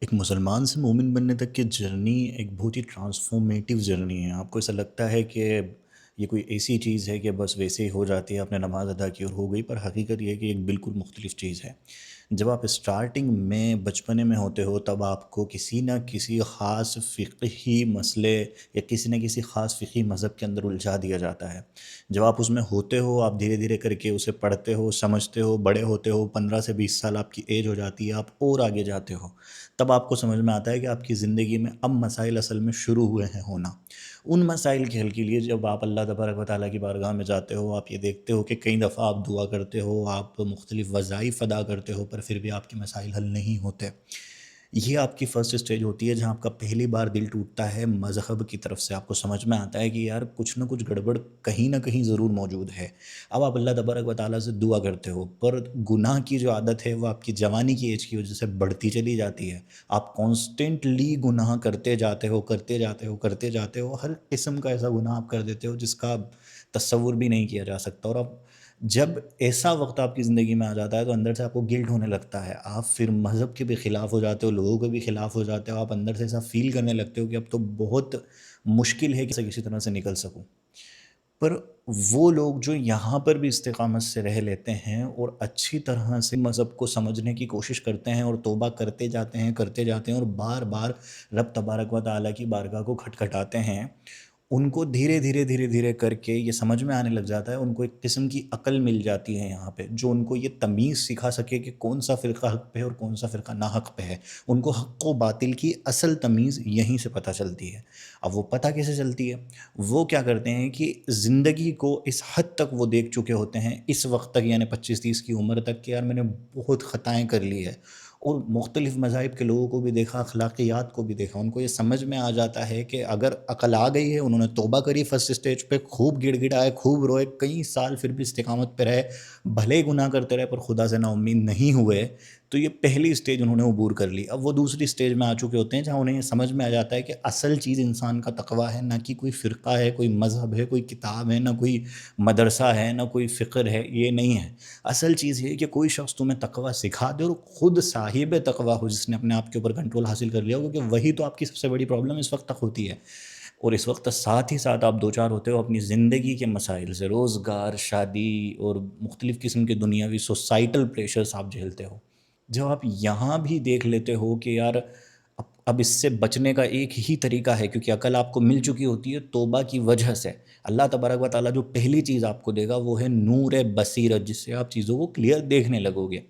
ایک مسلمان سے مومن بننے تک کی جرنی ایک بہت ہی ٹرانسفارمیٹیو جرنی ہے۔ آپ کو ایسا لگتا ہے کہ یہ کوئی ایسی چیز ہے کہ بس ویسے ہی ہو جاتی ہے، آپ نے نماز ادا کی اور ہو گئی، پر حقیقت یہ ہے کہ ایک بالکل مختلف چیز ہے۔ جب آپ اسٹارٹنگ میں بچپنے میں ہوتے ہو تب آپ کو کسی نہ کسی خاص فقہی مسئلے یا کسی نہ کسی خاص فقہی مذہب کے اندر الجھا دیا جاتا ہے۔ جب آپ اس میں ہوتے ہو، آپ دھیرے دھیرے کر کے اسے پڑھتے ہو، سمجھتے ہو، بڑے ہوتے ہو، 15 سے 20 سال آپ کی ایج ہو جاتی ہے، آپ اور آگے جاتے ہو، تب آپ کو سمجھ میں آتا ہے کہ آپ کی زندگی میں اب مسائل اصل میں شروع ہوئے ہیں ہونا۔ ان مسائل کے حل کے لیے جب آپ اللہ تبارک و تعالیٰ کی بارگاہ میں جاتے ہو، آپ یہ دیکھتے ہو کہ کئی دفعہ آپ دعا کرتے ہو، آپ مختلف وظائف ادا کرتے ہو، پر پھر بھی آپ کے مسائل حل نہیں ہوتے۔ یہ آپ کی فرسٹ اسٹیج ہوتی ہے جہاں آپ کا پہلی بار دل ٹوٹتا ہے مذہب کی طرف سے۔ آپ کو سمجھ میں آتا ہے کہ یار کچھ نہ کچھ گڑبڑ کہیں نہ کہیں ضرور موجود ہے۔ اب آپ اللہ تبارک و تعالیٰ سے دعا کرتے ہو، پر گناہ کی جو عادت ہے وہ آپ کی جوانی کی ایج کی وجہ سے بڑھتی چلی جاتی ہے۔ آپ کانسٹنٹلی گناہ کرتے جاتے ہو، کرتے جاتے ہو، کرتے جاتے ہو، ہر قسم کا ایسا گناہ آپ کر دیتے ہو جس کا تصور بھی نہیں کیا جا سکتا۔ اور اب جب ایسا وقت آپ کی زندگی میں آ جاتا ہے تو اندر سے آپ کو گلٹ ہونے لگتا ہے، آپ پھر مذہب کے بھی خلاف ہو جاتے ہو، لوگوں کے بھی خلاف ہو جاتے ہو، آپ اندر سے ایسا فیل کرنے لگتے ہو کہ اب تو بہت مشکل ہے کہ کسی طرح سے نکل سکوں۔ پر وہ لوگ جو یہاں پر بھی استقامت سے رہ لیتے ہیں اور اچھی طرح سے مذہب کو سمجھنے کی کوشش کرتے ہیں اور توبہ کرتے جاتے ہیں، کرتے جاتے ہیں، اور بار بار رب تبارک و تعالیٰ کی بارگاہ کو کھٹکھٹاتے ہیں، ان کو دھیرے دھیرے دھیرے دھیرے کر کے یہ سمجھ میں آنے لگ جاتا ہے، ان کو ایک قسم کی عقل مل جاتی ہے یہاں پہ، جو ان کو یہ تمیز سکھا سکے کہ کون سا فرقہ حق پہ ہے اور کون سا فرقہ ناحق پہ ہے۔ ان کو حق و باطل کی اصل تمیز یہیں سے پتہ چلتی ہے۔ اب وہ پتہ کیسے چلتی ہے؟ وہ کیا کرتے ہیں کہ زندگی کو اس حد تک وہ دیکھ چکے ہوتے ہیں اس وقت تک، یعنی 25 30 کی عمر تک، کہ یار میں نے بہت خطائیں کر لی ہے، اور مختلف مذاہب کے لوگوں کو بھی دیکھا، اخلاقیات کو بھی دیکھا، ان کو یہ سمجھ میں آ جاتا ہے کہ اگر عقل آ گئی ہے، انہوں نے توبہ کری فرسٹ اسٹیج پہ، خوب گڑ گڑائے، خوب روئے، کئی سال پھر بھی استقامت پہ رہے، بھلے ہی گناہ کرتے رہے پر خدا سے نا امید نہیں ہوئے، تو یہ پہلی اسٹیج انہوں نے عبور کر لی۔ اب وہ دوسری اسٹیج میں آ چکے ہوتے ہیں جہاں انہیں یہ سمجھ میں آ جاتا ہے کہ اصل چیز انسان کا تقویٰ ہے، نہ کہ کوئی فرقہ ہے، کوئی مذہب ہے، کوئی کتاب ہے، نہ کوئی مدرسہ ہے، نہ کوئی فقر ہے، یہ نہیں ہے۔ اصل چیز یہ ہے کہ کوئی شخص تمہیں تقویٰ سکھا دے اور خود صاحب تقویٰ ہو، جس نے اپنے آپ کے اوپر کنٹرول حاصل کر لیا ہو، کیونکہ وہی تو آپ کی سب سے بڑی پرابلم اس وقت تک ہوتی ہے۔ اور اس وقت ساتھ ہی ساتھ آپ دوچار ہوتے ہو اپنی زندگی کے مسائل سے، روزگار، شادی اور مختلف قسم کے دنیاوی سوسائٹل پریشرز آپ جھیلتے ہو۔ جب آپ یہاں بھی دیکھ لیتے ہو کہ یار اب اس سے بچنے کا ایک ہی طریقہ ہے، کیونکہ عقل آپ کو مل چکی ہوتی ہے توبہ کی وجہ سے، اللہ تبارک و تعالیٰ جو پہلی چیز آپ کو دے گا وہ ہے نور بصیرت، جس سے آپ چیزوں کو کلیئر دیکھنے لگو گے۔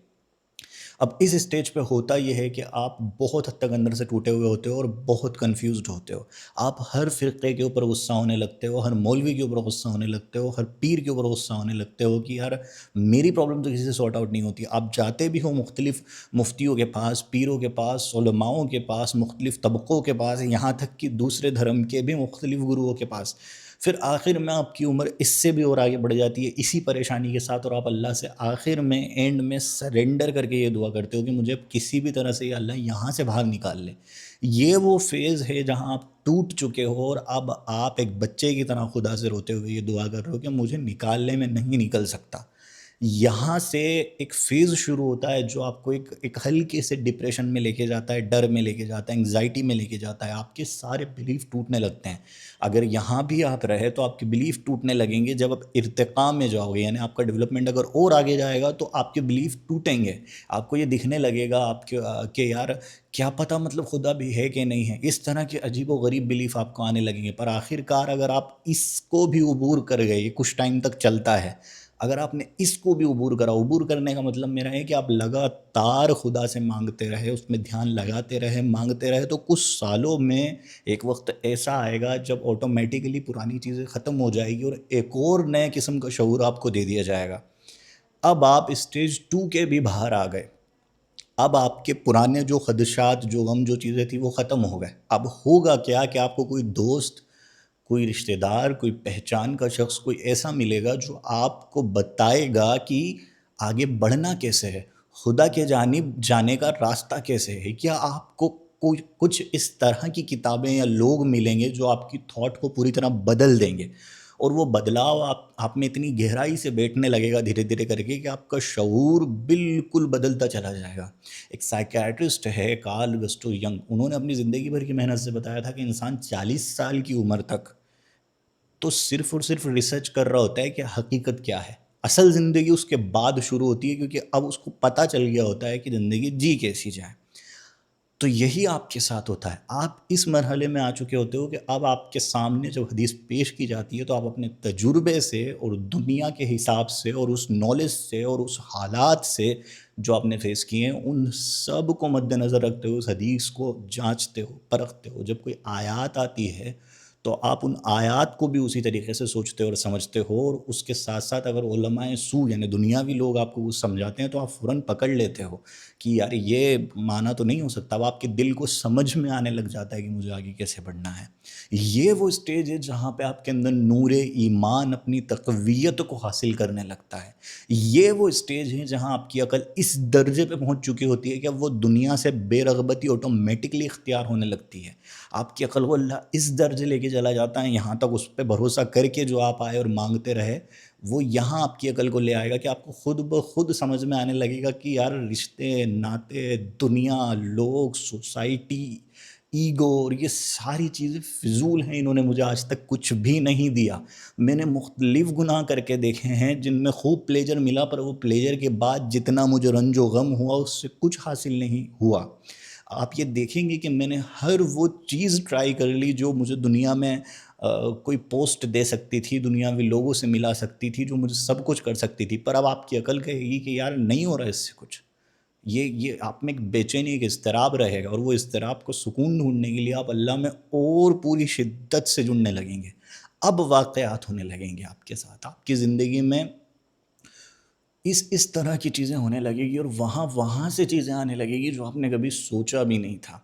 اب اس اسٹیج پہ ہوتا یہ ہے کہ آپ بہت حد تک اندر سے ٹوٹے ہوئے ہوتے ہو اور بہت کنفیوزڈ ہوتے ہو۔ آپ ہر فرقے کے اوپر غصہ ہونے لگتے ہو، ہر مولوی کے اوپر غصہ ہونے لگتے ہو، ہر پیر کے اوپر غصہ ہونے لگتے ہو کہ یار میری پرابلم تو کسی سے سارٹ آؤٹ نہیں ہوتی۔ آپ جاتے بھی ہو مختلف مفتیوں کے پاس، پیروں کے پاس، علماؤں کے پاس، مختلف طبقوں کے پاس، یہاں تک کہ دوسرے دھرم کے بھی مختلف گروؤں کے پاس، پھر آخر میں آپ کی عمر اس سے بھی اور آگے بڑھ جاتی ہے اسی پریشانی کے ساتھ، اور آپ اللہ سے آخر میں اینڈ میں سرنڈر کر کے یہ دعا کرتے ہو کہ مجھے کسی بھی طرح سے یہ اللہ یہاں سے باہر نکال لے۔ یہ وہ فیز ہے جہاں آپ ٹوٹ چکے ہو اور اب آپ ایک بچے کی طرح خدا سے روتے ہوئے یہ دعا کر رہے ہو کہ مجھے نکالنے میں نہیں نکل سکتا۔ یہاں سے ایک فیز شروع ہوتا ہے جو آپ کو ایک ہلکے سے ڈپریشن میں لے کے جاتا ہے، ڈر میں لے کے جاتا ہے، انگزائٹی میں لے کے جاتا ہے، آپ کے سارے بلیف ٹوٹنے لگتے ہیں۔ اگر یہاں بھی آپ رہے تو آپ کے بلیف ٹوٹنے لگیں گے، جب آپ ارتقاء میں جاؤ گے، یعنی آپ کا ڈیولپمنٹ اگر اور آگے جائے گا تو آپ کے بلیف ٹوٹیں گے، آپ کو یہ دکھنے لگے گا آپ کے کہ یار کیا پتہ مطلب خدا بھی ہے کہ نہیں ہے، اس طرح کے عجیب و غریب بلیف آپ کو آنے لگیں گے۔ پر آخر کار اگر آپ اس کو بھی عبور کر گئے، یہ کچھ ٹائم تک چلتا ہے، اگر آپ نے اس کو بھی عبور کرا، عبور کرنے کا مطلب میرا ہے کہ آپ لگاتار خدا سے مانگتے رہے، اس میں دھیان لگاتے رہے، مانگتے رہے، تو کچھ سالوں میں ایک وقت ایسا آئے گا جب آٹومیٹیکلی پرانی چیزیں ختم ہو جائے گی اور ایک اور نئے قسم کا شعور آپ کو دے دیا جائے گا۔ اب آپ اسٹیج 2 کے بھی باہر آ گئے، اب آپ کے پرانے جو خدشات، جو غم، جو چیزیں تھیں وہ ختم ہو گئے۔ اب ہوگا کیا کہ آپ کو کوئی دوست، کوئی رشتہ دار، کوئی پہچان کا شخص، کوئی ایسا ملے گا جو آپ کو بتائے گا کہ آگے بڑھنا کیسے ہے، خدا کے جانب جانے کا راستہ کیسے ہے۔ کیا آپ کو کوئی کچھ اس طرح کی کتابیں یا لوگ ملیں گے جو آپ کی تھاٹ کو پوری طرح بدل دیں گے۔ اور وہ بدلاؤ آپ میں اتنی گہرائی سے بیٹھنے لگے گا دھیرے دھیرے کر کے کہ آپ کا شعور بالکل بدلتا چلا جائے گا۔ ایک سائیکیاٹرسٹ ہے کارل گسٹو ینگ، انہوں نے اپنی زندگی بھر کی محنت سے بتایا تھا کہ انسان 40 سال کی عمر تک تو صرف اور صرف ریسرچ کر رہا ہوتا ہے کہ حقیقت کیا ہے۔ اصل زندگی اس کے بعد شروع ہوتی ہے، کیونکہ اب اس کو پتہ چل گیا ہوتا ہے کہ زندگی جی کیسی جائے۔ تو یہی آپ کے ساتھ ہوتا ہے، آپ اس مرحلے میں آ چکے ہوتے ہو کہ اب آپ کے سامنے جب حدیث پیش کی جاتی ہے تو آپ اپنے تجربے سے اور دنیا کے حساب سے اور اس نالج سے اور اس حالات سے جو آپ نے فیس کیے ہیں ان سب کو مد نظر رکھتے ہو اس حدیث کو جانچتے ہو، پرکھتے ہو۔ جب کوئی آیات آتی ہے تو آپ ان آیات کو بھی اسی طریقے سے سوچتے ہو اور سمجھتے ہو، اور اس کے ساتھ ساتھ اگر علماء سو یعنی دنیاوی لوگ آپ کو وہ سمجھاتے ہیں تو آپ فوراً پکڑ لیتے ہو کہ یار یہ معنی تو نہیں ہو سکتا۔ اب آپ کے دل کو سمجھ میں آنے لگ جاتا ہے کہ مجھے آگے کیسے بڑھنا ہے۔ یہ وہ اسٹیج ہے جہاں پہ آپ کے اندر نور ایمان اپنی تقویت کو حاصل کرنے لگتا ہے۔ یہ وہ اسٹیج ہے جہاں آپ کی عقل اس درجے پہ پہنچ چکی ہوتی ہے کہ اب وہ دنیا سے بے رغبتی آٹومیٹکلی اختیار ہونے لگتی ہے۔ آپ کی عقل کو اللہ اس درجے لے کے چلا جاتا ہے، یہاں تک اس پہ بھروسہ کر کے جو آپ آئے اور مانگتے رہے، وہ یہاں آپ کی عقل کو لے آئے گا کہ آپ کو خود بخود سمجھ میں آنے لگے گا کہ یار رشتے ناطے، دنیا، لوگ، سوسائٹی، ایگو اور یہ ساری چیزیں فضول ہیں، انہوں نے مجھے آج تک کچھ بھی نہیں دیا۔ میں نے مختلف گناہ کر کے دیکھے ہیں جن میں خوب پلیجر ملا، پر وہ پلیجر کے بعد جتنا مجھے رنج و غم ہوا اس سے کچھ حاصل نہیں ہوا۔ آپ یہ دیکھیں گے کہ میں نے ہر وہ چیز ٹرائی کر لی جو مجھے دنیا میں کوئی پوسٹ دے سکتی تھی، دنیاوی لوگوں سے ملا سکتی تھی، جو مجھے سب کچھ کر سکتی تھی، پر اب آپ کی عقل کہے گی کہ یار نہیں ہو رہا اس سے کچھ۔ یہ آپ میں ایک بے چینی، ایک اضطراب رہے گا، اور وہ اضطراب کو سکون ڈھونڈنے کے لیے آپ اللہ میں اور پوری شدت سے جڑنے لگیں گے۔ اب واقعات ہونے لگیں گے آپ کے ساتھ، آپ کی زندگی میں اس طرح کی چیزیں ہونے لگے گی، اور وہاں سے چیزیں آنے لگے گی جو آپ نے کبھی سوچا بھی نہیں تھا۔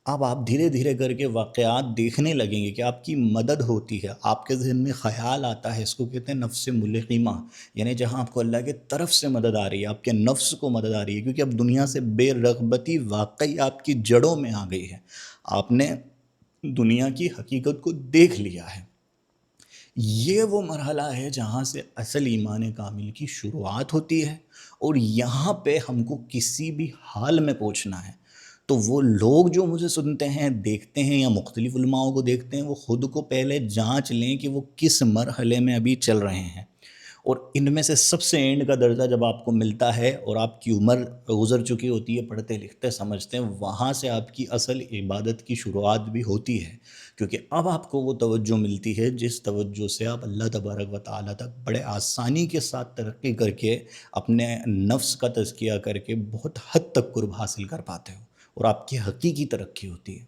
اب آپ دھیرے دھیرے کر کے واقعات دیکھنے لگیں گے کہ آپ کی مدد ہوتی ہے، آپ کے ذہن میں خیال آتا ہے، اس کو کہتے ہیں نفس ملقمہ، یعنی جہاں آپ کو اللہ کے طرف سے مدد آ رہی ہے، آپ کے نفس کو مدد آ رہی ہے، کیونکہ اب دنیا سے بے رغبتی واقعی آپ کی جڑوں میں آ گئی ہے، آپ نے دنیا کی حقیقت کو دیکھ لیا ہے۔ یہ وہ مرحلہ ہے جہاں سے اصل ایمان کامل کی شروعات ہوتی ہے، اور یہاں پہ ہم کو کسی بھی حال میں پہنچنا ہے۔ تو وہ لوگ جو مجھے سنتے ہیں، دیکھتے ہیں، یا مختلف علماؤں کو دیکھتے ہیں، وہ خود کو پہلے جانچ لیں کہ وہ کس مرحلے میں ابھی چل رہے ہیں، اور ان میں سے سب سے اینڈ کا درجہ جب آپ کو ملتا ہے اور آپ کی عمر گزر چکی ہوتی ہے، پڑھتے لکھتے سمجھتے ہیں، وہاں سے آپ کی اصل عبادت کی شروعات بھی ہوتی ہے، کیونکہ اب آپ کو وہ توجہ ملتی ہے جس توجہ سے آپ اللہ تبارک و تعالیٰ تک بڑے آسانی کے ساتھ ترقی کر کے اپنے نفس کا تزکیہ کر کے بہت حد تک قرب حاصل کر پاتے ہو، اور آپ کی حقیقی ترقی ہوتی ہے۔